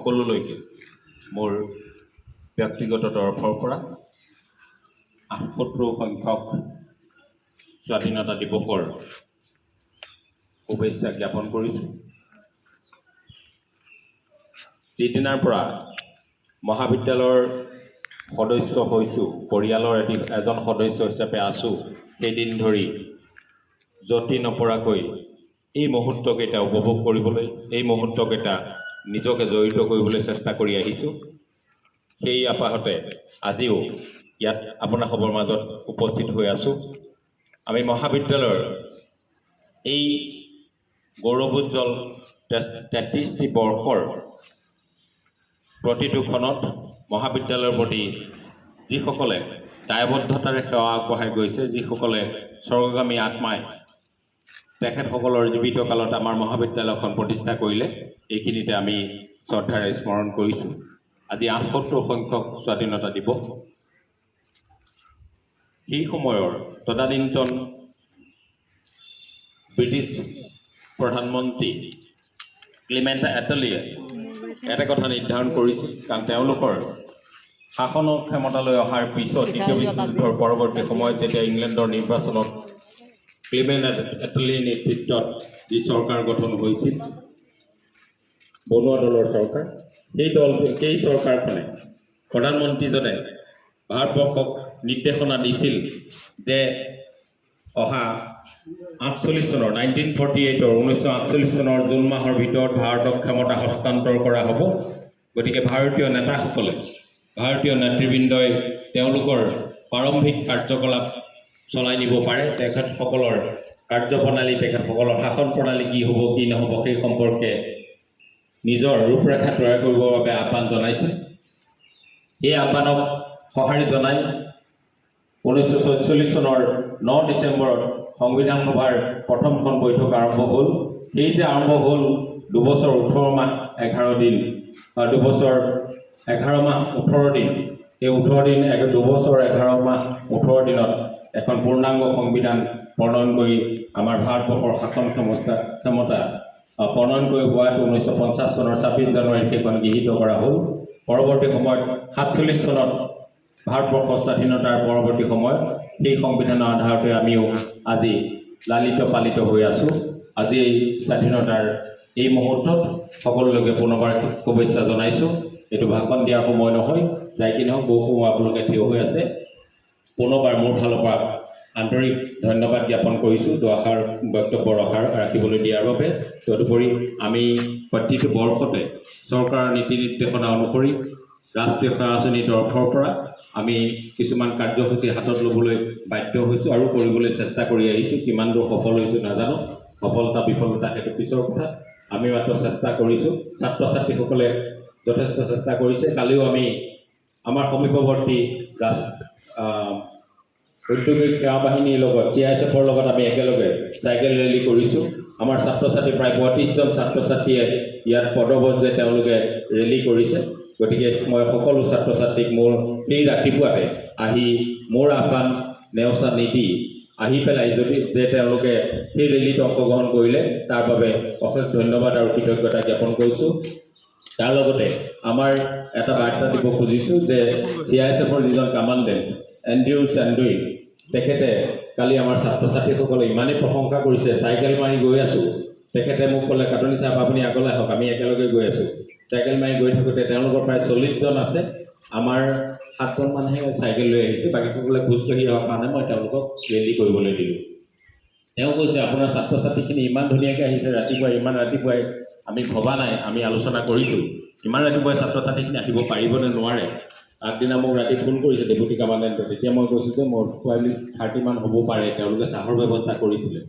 সকলোলৈকে মোৰ ব্যক্তিগত তৰফৰ পৰা ৭৮ সংখ্যক স্বাধীনতা দিৱসৰ শুভেচ্ছা জ্ঞাপন কৰিছোঁ। যিদিনাৰ পৰা মহাবিদ্যালয়ৰ সদস্য হৈছোঁ, পৰিয়ালৰ এজন সদস্য হিচাপে আছোঁ, সেইদিন ধৰি যতি নপৰাকৈ এই মুহূৰ্তকেইটা উপভোগ কৰিবলৈ, এই মুহূৰ্তকেইটা নিজকে জড়িত কৰিবলৈ চেষ্টা কৰি আহিছোঁ। সেই আপাহতে আজিও ইয়াত আপোনাসৱৰ মাজত উপস্থিত হৈ আছোঁ। আমি মহাবিদ্যালয়ৰ এই গৌৰৱোজ্জ্বল ৩৩টি বৰ্ষৰ প্ৰতিটো ক্ষণত মহাবিদ্যালয়ৰ প্ৰতি যিসকলে দায়বদ্ধতাৰে সেৱা আগবঢ়াই গৈছে, যিসকলে স্বৰ্গগামী আত্মাই তেখেতসকলৰ জীৱিত কালত আমাৰ মহাবিদ্যালয়খন প্ৰতিষ্ঠা কৰিলে, এইখিনিতে আমি শ্ৰদ্ধাৰে স্মৰণ কৰিছোঁ। আজি ৭৮ সংখ্যক স্বাধীনতা দিৱস। সেই সময়ৰ তদানীন্তন ব্ৰিটিছ প্ৰধানমন্ত্ৰী ক্লিমেণ্ট এটলীয়ে এটা কথা নিৰ্ধাৰণ কৰিছিল, কাৰণ তেওঁলোকৰ শাসনৰ ক্ষমতালৈ অহাৰ পিছত দ্বিতীয় বিশ্বযুদ্ধৰ পৰৱৰ্তী সময়ত যেতিয়া ইংলেণ্ডৰ নিৰ্বাচনত ক্লিমেণ্ট এটলীৰ নেতৃত্বত যি চৰকাৰ গঠন হৈছিল, বনুৱা দলৰ চৰকাৰ, সেই চৰকাৰখনে প্ৰধানমন্ত্ৰীজনে ভাৰতবৰ্ষক নিৰ্দেশনা দিছিল যে অহা 48 চনৰ 1948 চনৰ জুন মাহৰ ভিতৰত ভাৰতক ক্ষমতা হস্তান্তৰ কৰা হ'ব। গতিকে ভাৰতীয় নেতাসকলে, ভাৰতীয় নেতৃবৃন্দই তেওঁলোকৰ প্ৰাৰম্ভিক কাৰ্যকলাপ চলাই নিব পাৰে। তেখেতসকলৰ কাৰ্যপ্ৰণালী, তেখেতসকলৰ শাসন প্ৰণালী কি হ'ব কি নহ'ব সেই সম্পৰ্কে নিজৰ ৰূপৰেখা তৈয়াৰ কৰিবৰ বাবে আহ্বান জনাইছে। এই আহ্বানক সঁহাৰি জনাই 1947 চনৰ 9 ডিচেম্বৰত সংবিধান সভাৰ প্ৰথমখন বৈঠক আৰম্ভ হ'ল। সেই যে আৰম্ভ হ'ল 2 বছৰ 18 মাহ 11 দিন, 2 বছৰ 11 মাহ 18 দিন, এই 18 দিন 2 বছৰ 11 মাহ 18 দিনত এখন পূৰ্ণাংগ সংবিধান প্ৰণয়ন কৰি আমাৰ ভাৰতবৰ্ষৰ শাসন ক্ষমতা প্ৰণয়ন কৰি হোৱাত 1950 চনৰ 26 জানুৱাৰীত সেইখন গৃহীত কৰা হ'ল। পৰৱৰ্তী সময়ত 47 চনত ভাৰতবৰ্ষৰ স্বাধীনতাৰ পৰৱৰ্তী সময়ত সেই সংবিধানৰ আধাৰতে আমিও আজি লালিত পালিত হৈ আছোঁ। আজি এই স্বাধীনতাৰ এই মুহূৰ্তত সকলোলৈকে পুনৰবাৰ শুভেচ্ছা জনাইছোঁ। এইটো ভাষণ দিয়াৰ সময় নহয়, যাই কি নহওক বহু সময় আপোনালোকে থিয় হৈ আছে। পুনৰবাৰ মোৰ ফালৰ পৰা আন্তৰিক ধন্যবাদ জ্ঞাপন কৰিছোঁ দুআষাৰ বক্তব্য ৰাখিবলৈ দিয়াৰ বাবে। তদুপৰি আমি প্ৰতিটো বৰ্ষতে চৰকাৰৰ নীতি নিৰ্দেশনা অনুসৰি ৰাষ্ট্ৰীয় সেৱা আঁচনিৰ তৰফৰ পৰা আমি কিছুমান কাৰ্যসূচী হাতত ল'বলৈ বাধ্য হৈছোঁ আৰু কৰিবলৈ চেষ্টা কৰি আহিছোঁ। কিমান দূৰ সফল হৈছোঁ নাজানো, সফলতা বিফলতা সেইটো পিছৰ কথা। আমি মাত্ৰ চেষ্টা কৰিছোঁ। ছাত্ৰ ছাত্ৰীসকলে যথেষ্ট চেষ্টা কৰিছে। কালিও আমি আমাৰ সমীপৱৰ্তী ঔদ্যোগিক সেৱা বাহিনীৰ লগত CISFৰ লগত আমি একেলগে চাইকেল ৰেলী কৰিছোঁ। আমাৰ ছাত্ৰ ছাত্ৰী প্ৰায় 35জন ছাত্ৰ ছাত্ৰীয়ে ইয়াত পদবজ্ৰে তেওঁলোকে ৰেলী কৰিছে। গতিকে মই সকলো ছাত্ৰ ছাত্ৰীক মোৰ সেই ৰাতিপুৱাতে আহি মোৰ আহ্বান নেওচা নিদি আহি পেলাই যে তেওঁলোকে সেই ৰেলীত অংশগ্ৰহণ কৰিলে তাৰ বাবে অশেষ ধন্যবাদ আৰু কৃতজ্ঞতা জ্ঞাপন কৰিছোঁ। তাৰ লগতে আমাৰ এটা বাৰ্তা দিব খুজিছোঁ যে CISFৰ যিজন কামাণ্ডেণ্ট এণ্ড্ৰিউ চান্দুই, তেখেতে কালি আমাৰ ছাত্ৰ ছাত্ৰীসকলে ইমানেই প্ৰশংসা কৰিছে। চাইকেল মাৰি গৈ আছোঁ, তেখেতে মোক ক'লে, কাটনি চাহাব আপুনি আগলৈ আহক, আমি একেলগে গৈ আছোঁ। চাইকেল মাৰি গৈ থাকোঁতে তেওঁলোকৰ প্ৰায় 40জন আছে, আমাৰ 7জন মানুহে চাইকেল লৈ আহিছে, বাকীসকলে খোজকাঢ়ি অহাৰ কাৰণে মই তেওঁলোকক ৰেলী কৰিবলৈ দিলোঁ। তেওঁ কৈছে আপোনাৰ ছাত্ৰ ছাত্ৰীখিনি ইমান ধুনীয়াকৈ আহিছে ৰাতিপুৱাই, ইমান ৰাতিপুৱাই আমি ভবা নাই, আমি আলোচনা কৰিছোঁ ইমান ৰাতিপুৱাই ছাত্ৰ ছাত্ৰীখিনি আহিব পাৰিবনে নোৱাৰে। আগদিনা মোক ৰাতি ফোন কৰিছে ডেপুটি কামাণ্ডেণ্টে। তেতিয়া মই কৈছোঁ যে মোৰ 30 মান হ'ব পাৰে, তেওঁলোকে চাহৰ ব্যৱস্থা কৰিছিলে।